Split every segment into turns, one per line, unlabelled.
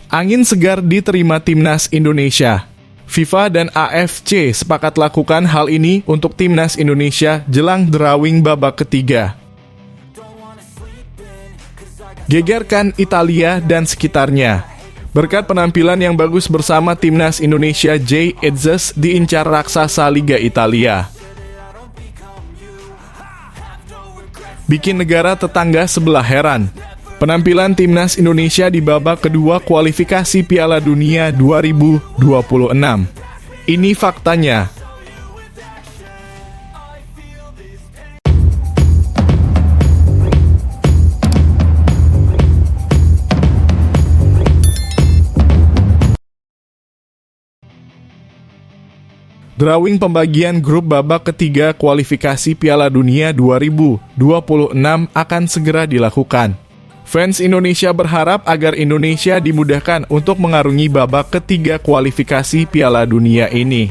Angin segar diterima timnas Indonesia. FIFA dan AFC sepakat lakukan hal ini untuk timnas Indonesia jelang drawing babak ketiga. Gegerkan Italia dan sekitarnya. Berkat penampilan yang bagus bersama timnas Indonesia, Jay Ezzes diincar raksasa Liga Italia. Bikin negara tetangga sebelah heran. Penampilan timnas Indonesia di babak kedua kualifikasi Piala Dunia 2026. Ini faktanya. Drawing pembagian grup babak ketiga kualifikasi Piala Dunia 2026 akan segera dilakukan. Fans Indonesia berharap agar Indonesia dimudahkan untuk mengarungi babak ketiga kualifikasi Piala Dunia ini.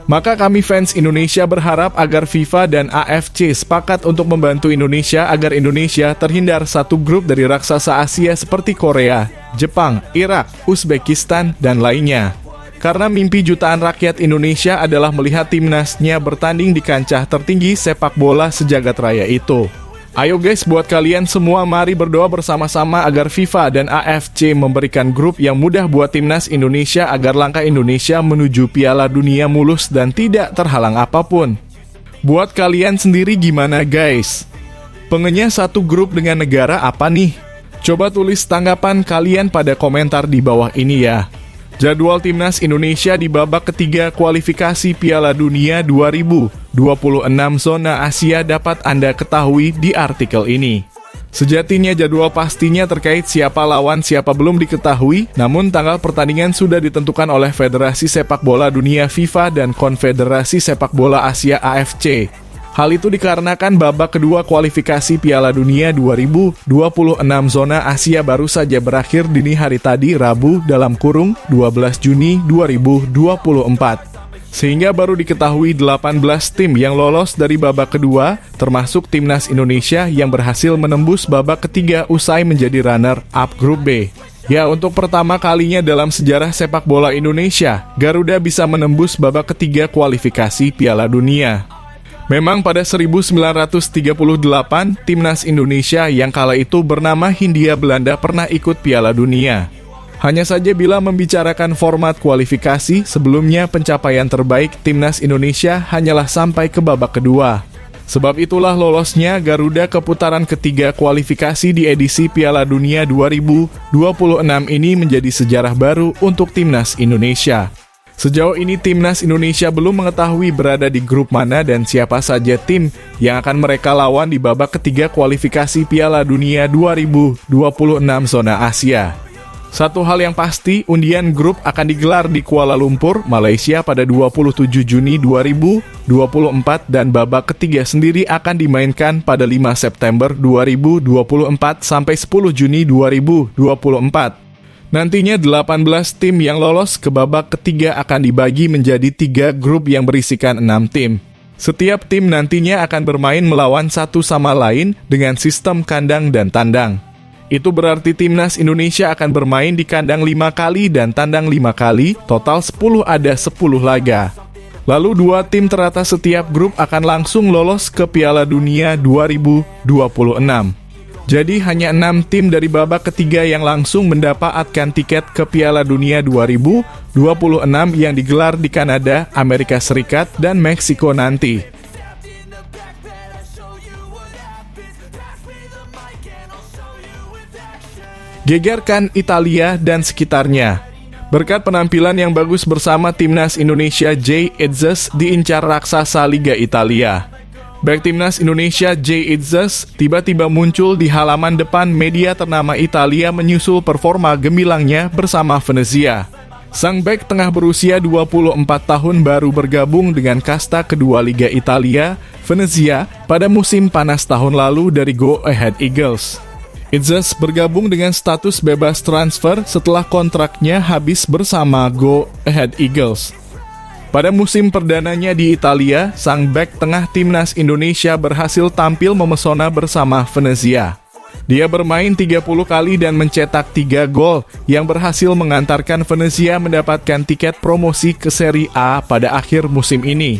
Maka kami fans Indonesia berharap agar FIFA dan AFC sepakat untuk membantu Indonesia agar Indonesia terhindar satu grup dari raksasa Asia seperti Korea, Jepang, Irak, Uzbekistan, dan lainnya. Karena mimpi jutaan rakyat Indonesia adalah melihat timnasnya bertanding di kancah tertinggi sepak bola sejagat raya itu. Ayo guys, buat kalian semua mari berdoa bersama-sama agar FIFA dan AFC memberikan grup yang mudah buat timnas Indonesia agar langkah Indonesia menuju Piala Dunia mulus dan tidak terhalang apapun. Buat kalian sendiri gimana guys? Pengennya satu grup dengan negara apa nih? Coba tulis tanggapan kalian pada komentar di bawah ini ya. Jadwal timnas Indonesia di babak ketiga kualifikasi Piala Dunia 2026 zona Asia dapat Anda ketahui di artikel ini. Sejatinya jadwal pastinya terkait siapa lawan siapa belum diketahui, namun tanggal pertandingan sudah ditentukan oleh Federasi Sepak Bola Dunia FIFA dan Konfederasi Sepak Bola Asia AFC. Hal itu dikarenakan babak kedua kualifikasi Piala Dunia 2026 zona Asia baru saja berakhir dini hari tadi Rabu (12 Juni 2024). Sehingga baru diketahui 18 tim yang lolos dari babak kedua, termasuk timnas Indonesia yang berhasil menembus babak ketiga usai menjadi runner-up grup B. Ya, untuk pertama kalinya dalam sejarah sepak bola Indonesia, Garuda bisa menembus babak ketiga kualifikasi Piala Dunia. Memang pada 1938, timnas Indonesia yang kala itu bernama Hindia Belanda pernah ikut Piala Dunia. Hanya saja bila membicarakan format kualifikasi, sebelumnya pencapaian terbaik timnas Indonesia hanyalah sampai ke babak kedua. Sebab itulah lolosnya Garuda ke putaran ketiga kualifikasi di edisi Piala Dunia 2026 ini menjadi sejarah baru untuk timnas Indonesia. Sejauh ini timnas Indonesia belum mengetahui berada di grup mana dan siapa saja tim yang akan mereka lawan di babak ketiga kualifikasi Piala Dunia 2026 zona Asia. Satu hal yang pasti, undian grup akan digelar di Kuala Lumpur, Malaysia pada 27 Juni 2024 dan babak ketiga sendiri akan dimainkan pada 5 September 2024 sampai 10 Juni 2024. Nantinya 18 tim yang lolos ke babak ketiga akan dibagi menjadi 3 grup yang berisikan 6 tim. Setiap tim nantinya akan bermain melawan satu sama lain dengan sistem kandang dan tandang. Itu berarti timnas Indonesia akan bermain di kandang 5 kali dan tandang 5 kali, total 10 ada 10 laga. Lalu 2 tim teratas setiap grup akan langsung lolos ke Piala Dunia 2026. Jadi hanya 6 tim dari babak ketiga yang langsung mendapatkan tiket ke Piala Dunia 2026 yang digelar di Kanada, Amerika Serikat, dan Meksiko nanti. Gegerkan Italia dan sekitarnya. Berkat penampilan yang bagus bersama timnas Indonesia, Jay Ezzes diincar raksasa Liga Italia. Back timnas Indonesia Jay Ezzes tiba-tiba muncul di halaman depan media ternama Italia menyusul performa gemilangnya bersama Venezia. Sang bek tengah berusia 24 tahun baru bergabung dengan kasta kedua Liga Italia, Venezia, pada musim panas tahun lalu dari Go Ahead Eagles. Ezzes bergabung dengan status bebas transfer setelah kontraknya habis bersama Go Ahead Eagles. Pada musim perdananya di Italia, sang bek tengah timnas Indonesia berhasil tampil memesona bersama Venezia. Dia bermain 30 kali dan mencetak 3 gol yang berhasil mengantarkan Venezia mendapatkan tiket promosi ke Serie A pada akhir musim ini.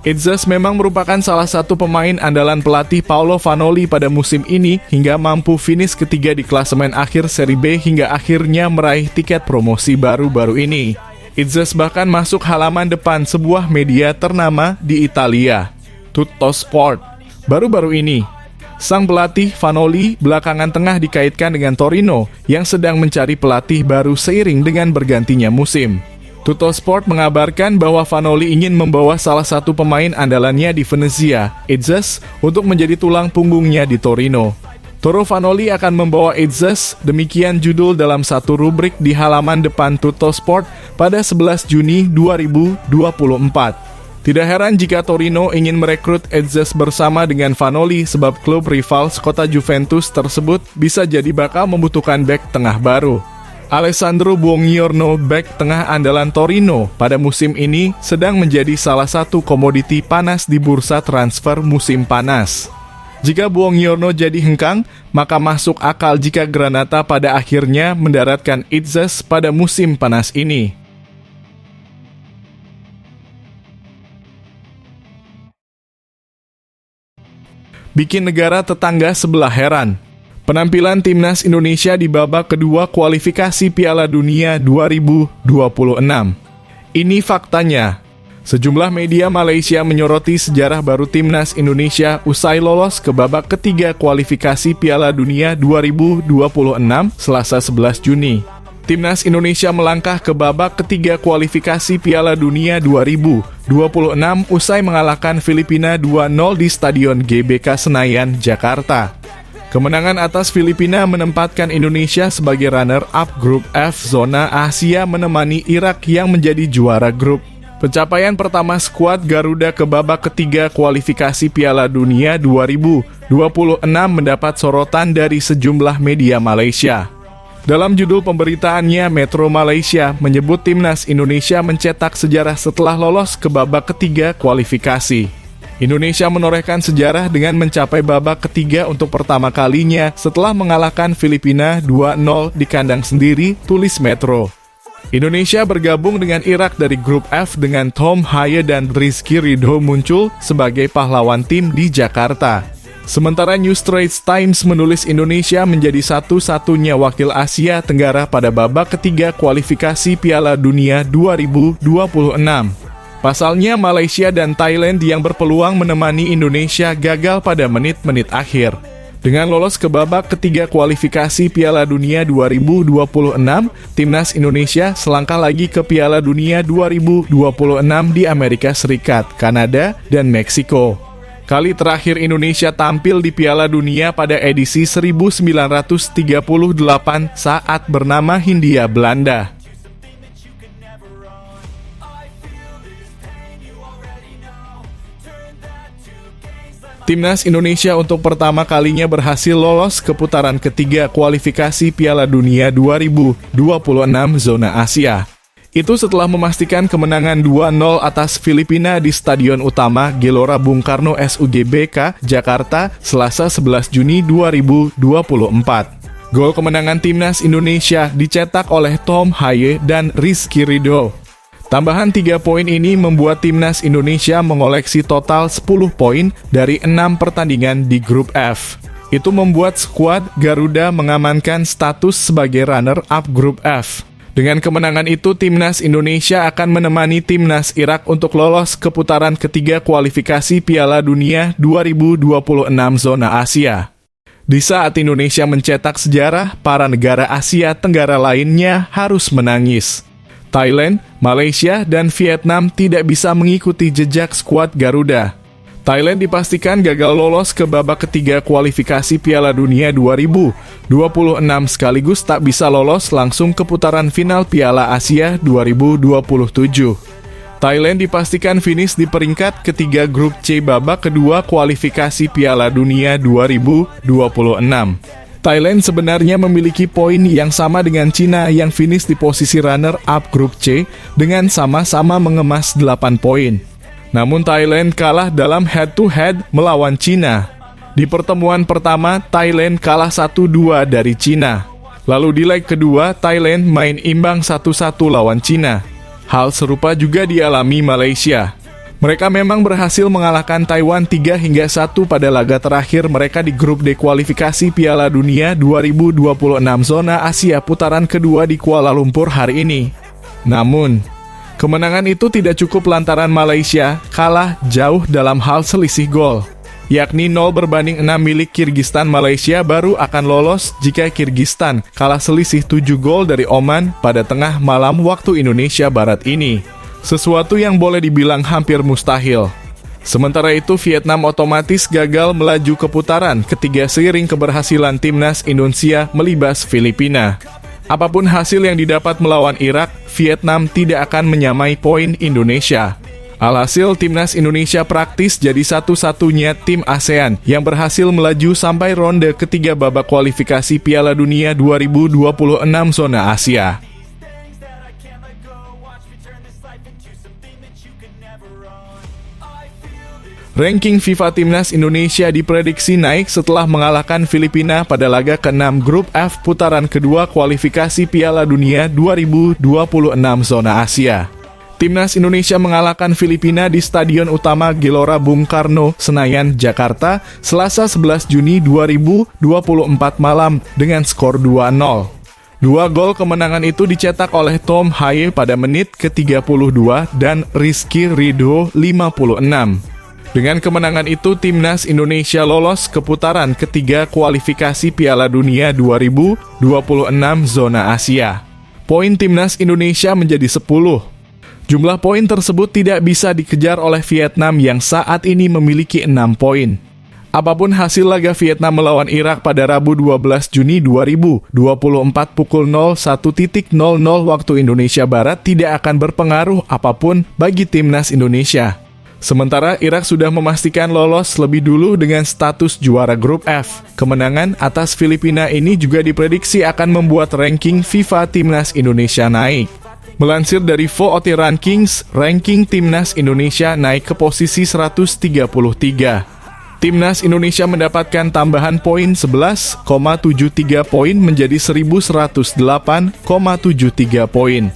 Itzes memang merupakan salah satu pemain andalan pelatih Paolo Vanoli pada musim ini hingga mampu finish ketiga di klasemen akhir Serie B hingga akhirnya meraih tiket promosi baru-baru ini. Itzes bahkan masuk halaman depan sebuah media ternama di Italia, Tuttosport. Baru-baru ini, sang pelatih Vanoli belakangan tengah dikaitkan dengan Torino yang sedang mencari pelatih baru seiring dengan bergantinya musim. Tuttosport mengabarkan bahwa Vanoli ingin membawa salah satu pemain andalannya di Venezia, Itzes, untuk menjadi tulang punggungnya di Torino. Toro Vanoli akan membawa Itzes, demikian judul dalam satu rubrik di halaman depan Tuttosport pada 11 Juni 2024. Tidak heran jika Torino ingin merekrut Itzes bersama dengan Vanoli sebab klub rival kota Juventus tersebut bisa jadi bakal membutuhkan bek tengah baru. Alessandro Buongiorno, bek tengah andalan Torino pada musim ini sedang menjadi salah satu komoditi panas di bursa transfer musim panas. Jika Buongiorno jadi hengkang, maka masuk akal jika Granata pada akhirnya mendaratkan Itzes pada musim panas ini. Bikin negara tetangga sebelah heran. Penampilan timnas Indonesia di babak kedua kualifikasi Piala Dunia 2026. Ini faktanya. Sejumlah media Malaysia menyoroti sejarah baru timnas Indonesia usai lolos ke babak ketiga kualifikasi Piala Dunia 2026 Selasa 11 Juni. Timnas Indonesia melangkah ke babak ketiga kualifikasi Piala Dunia 2026 usai mengalahkan Filipina 2-0 di Stadion GBK Senayan, Jakarta. Kemenangan atas Filipina menempatkan Indonesia sebagai runner-up grup F zona Asia menemani Irak yang menjadi juara grup. Pencapaian pertama skuad Garuda ke babak ketiga kualifikasi Piala Dunia 2026 mendapat sorotan dari sejumlah media Malaysia. Dalam judul pemberitaannya, Metro Malaysia menyebut timnas Indonesia mencetak sejarah setelah lolos ke babak ketiga kualifikasi. Indonesia menorehkan sejarah dengan mencapai babak ketiga untuk pertama kalinya setelah mengalahkan Filipina 2-0 di kandang sendiri, tulis Metro. Indonesia bergabung dengan Irak dari grup F dengan Tom Haye dan Rizky Ridho muncul sebagai pahlawan tim di Jakarta. Sementara New Straits Times menulis Indonesia menjadi satu-satunya wakil Asia Tenggara pada babak ketiga kualifikasi Piala Dunia 2026. Pasalnya Malaysia dan Thailand yang berpeluang menemani Indonesia gagal pada menit-menit akhir. Dengan lolos ke babak ketiga kualifikasi Piala Dunia 2026, timnas Indonesia selangkah lagi ke Piala Dunia 2026 di Amerika Serikat, Kanada, dan Meksiko. Kali terakhir Indonesia tampil di Piala Dunia pada edisi 1938 saat bernama Hindia Belanda. Timnas Indonesia untuk pertama kalinya berhasil lolos ke putaran ketiga kualifikasi Piala Dunia 2026 zona Asia. Itu setelah memastikan kemenangan 2-0 atas Filipina di Stadion Utama Gelora Bung Karno SUGBK, Jakarta, Selasa 11 Juni 2024. Gol kemenangan timnas Indonesia dicetak oleh Tom Haye dan Rizky Ridho. Tambahan 3 poin ini membuat timnas Indonesia mengoleksi total 10 poin dari 6 pertandingan di grup F. Itu membuat skuad Garuda mengamankan status sebagai runner-up grup F. Dengan kemenangan itu, timnas Indonesia akan menemani timnas Irak untuk lolos ke putaran ketiga kualifikasi Piala Dunia 2026 zona Asia. Di saat Indonesia mencetak sejarah, para negara Asia Tenggara lainnya harus menangis. Thailand, Malaysia, dan Vietnam tidak bisa mengikuti jejak skuad Garuda. Thailand dipastikan gagal lolos ke babak ketiga kualifikasi Piala Dunia 2026 sekaligus tak bisa lolos langsung ke putaran final Piala Asia 2027. Thailand dipastikan finish di peringkat ketiga grup C babak kedua kualifikasi Piala Dunia 2026. Thailand sebenarnya memiliki poin yang sama dengan Cina yang finish di posisi runner-up grup C dengan sama-sama mengemas 8 poin. Namun Thailand kalah dalam head-to-head melawan Cina. Di pertemuan pertama, Thailand kalah 1-2 dari Cina. Lalu di leg kedua, Thailand main imbang 1-1 lawan Cina. Hal serupa juga dialami Malaysia. Mereka memang berhasil mengalahkan Taiwan 3-1 pada laga terakhir mereka di grup D kualifikasi Piala Dunia 2026 zona Asia putaran kedua di Kuala Lumpur hari ini. Namun, kemenangan itu tidak cukup lantaran Malaysia kalah jauh dalam hal selisih gol, yakni 0-6 milik Kirgistan. Malaysia baru akan lolos jika Kirgistan kalah selisih 7 gol dari Oman pada tengah malam waktu Indonesia Barat ini. Sesuatu yang boleh dibilang hampir mustahil. Sementara itu, Vietnam otomatis gagal melaju ke putaran ketiga seiring keberhasilan timnas Indonesia melibas Filipina. Apapun hasil yang didapat melawan Irak, Vietnam tidak akan menyamai poin Indonesia. Alhasil, timnas Indonesia praktis jadi satu-satunya tim ASEAN yang berhasil melaju sampai ronde ketiga babak kualifikasi Piala Dunia 2026 zona Asia. Ranking FIFA Timnas Indonesia diprediksi naik setelah mengalahkan Filipina pada laga ke-6 Grup F putaran kedua kualifikasi Piala Dunia 2026 zona Asia. Timnas Indonesia mengalahkan Filipina di Stadion Utama Gelora Bung Karno, Senayan, Jakarta, Selasa 11 Juni 2024 malam dengan skor 2-0. Dua gol kemenangan itu dicetak oleh Tom Haye pada menit ke-32 dan Rizky Ridho 56. Dengan kemenangan itu, timnas Indonesia lolos ke putaran ketiga kualifikasi Piala Dunia 2026 zona Asia. Poin timnas Indonesia menjadi 10. Jumlah poin tersebut tidak bisa dikejar oleh Vietnam yang saat ini memiliki 6 poin. Apapun hasil laga Vietnam melawan Irak pada Rabu 12 Juni 2024 pukul 01.00 waktu Indonesia Barat tidak akan berpengaruh apapun bagi timnas Indonesia. Sementara Irak sudah memastikan lolos lebih dulu dengan status juara grup F. Kemenangan atas Filipina ini juga diprediksi akan membuat ranking FIFA Timnas Indonesia naik. Melansir dari VOOT Rankings, ranking Timnas Indonesia naik ke posisi 133. Timnas Indonesia mendapatkan tambahan poin 11,73 poin menjadi 1108,73 poin.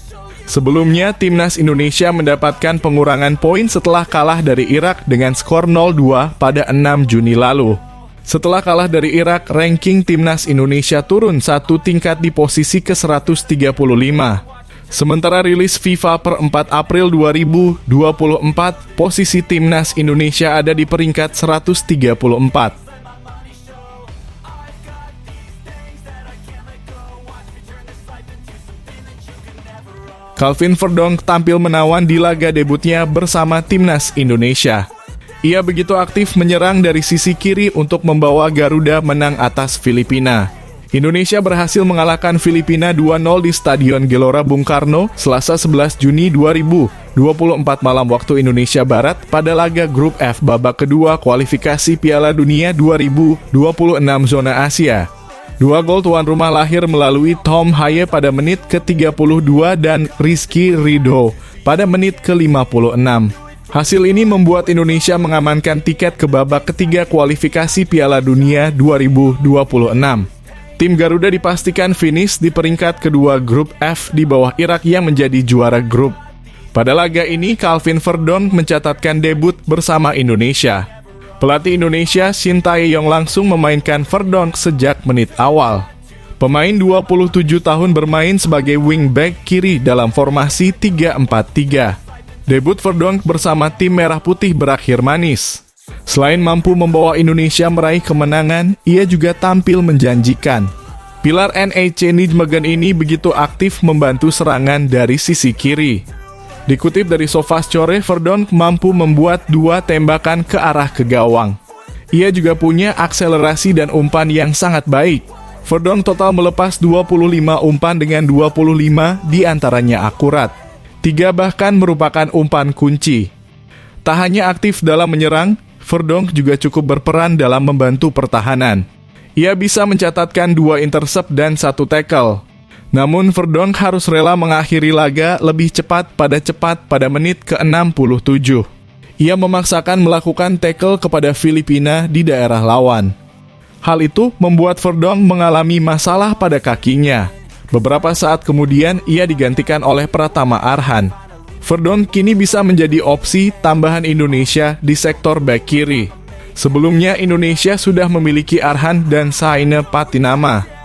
Sebelumnya, timnas Indonesia mendapatkan pengurangan poin setelah kalah dari Irak dengan skor 0-2 pada 6 Juni lalu. Setelah kalah dari Irak, ranking timnas Indonesia turun satu tingkat di posisi ke-135. Sementara rilis FIFA per 4 April 2024, posisi timnas Indonesia ada di peringkat 134. Calvin Verdonk tampil menawan di laga debutnya bersama timnas Indonesia. Ia begitu aktif menyerang dari sisi kiri untuk membawa Garuda menang atas Filipina. Indonesia berhasil mengalahkan Filipina 2-0 di Stadion Gelora Bung Karno, Selasa 11 Juni 2024 malam waktu Indonesia Barat pada laga Grup F babak kedua kualifikasi Piala Dunia 2026 zona Asia. Dua gol tuan rumah lahir melalui Tom Haye pada menit ke-32 dan Rizky Ridho pada menit ke-56. Hasil ini membuat Indonesia mengamankan tiket ke babak ketiga kualifikasi Piala Dunia 2026. Tim Garuda dipastikan finish di peringkat kedua grup F di bawah Irak yang menjadi juara grup. Pada laga ini, Calvin Verdonk mencatatkan debut bersama Indonesia. Pelatih Indonesia Shin Tae-yong langsung memainkan Verdonk sejak menit awal. Pemain 27 tahun bermain sebagai wingback kiri dalam formasi 3-4-3. Debut Verdonk bersama tim Merah Putih berakhir manis. Selain mampu membawa Indonesia meraih kemenangan, ia juga tampil menjanjikan. Pilar NEC Nijmegen ini begitu aktif membantu serangan dari sisi kiri. Dikutip dari SofaScore, Verdonk mampu membuat 2 tembakan ke arah ke gawang. Ia juga punya akselerasi dan umpan yang sangat baik. Verdonk total melepas 25 umpan dengan 25 diantaranya akurat. 3 bahkan merupakan umpan kunci. Tak hanya aktif dalam menyerang, Verdonk juga cukup berperan dalam membantu pertahanan. Ia bisa mencatatkan 2 intercept dan 1 tackle. Namun Verdonk harus rela mengakhiri laga lebih cepat pada menit ke-67. Ia memaksakan melakukan tackle kepada Filipina di daerah lawan. Hal itu membuat Verdonk mengalami masalah pada kakinya. Beberapa saat kemudian ia digantikan oleh Pratama Arhan. Verdonk kini bisa menjadi opsi tambahan Indonesia di sektor bek kiri. Sebelumnya Indonesia sudah memiliki Arhan dan Saine Patinama.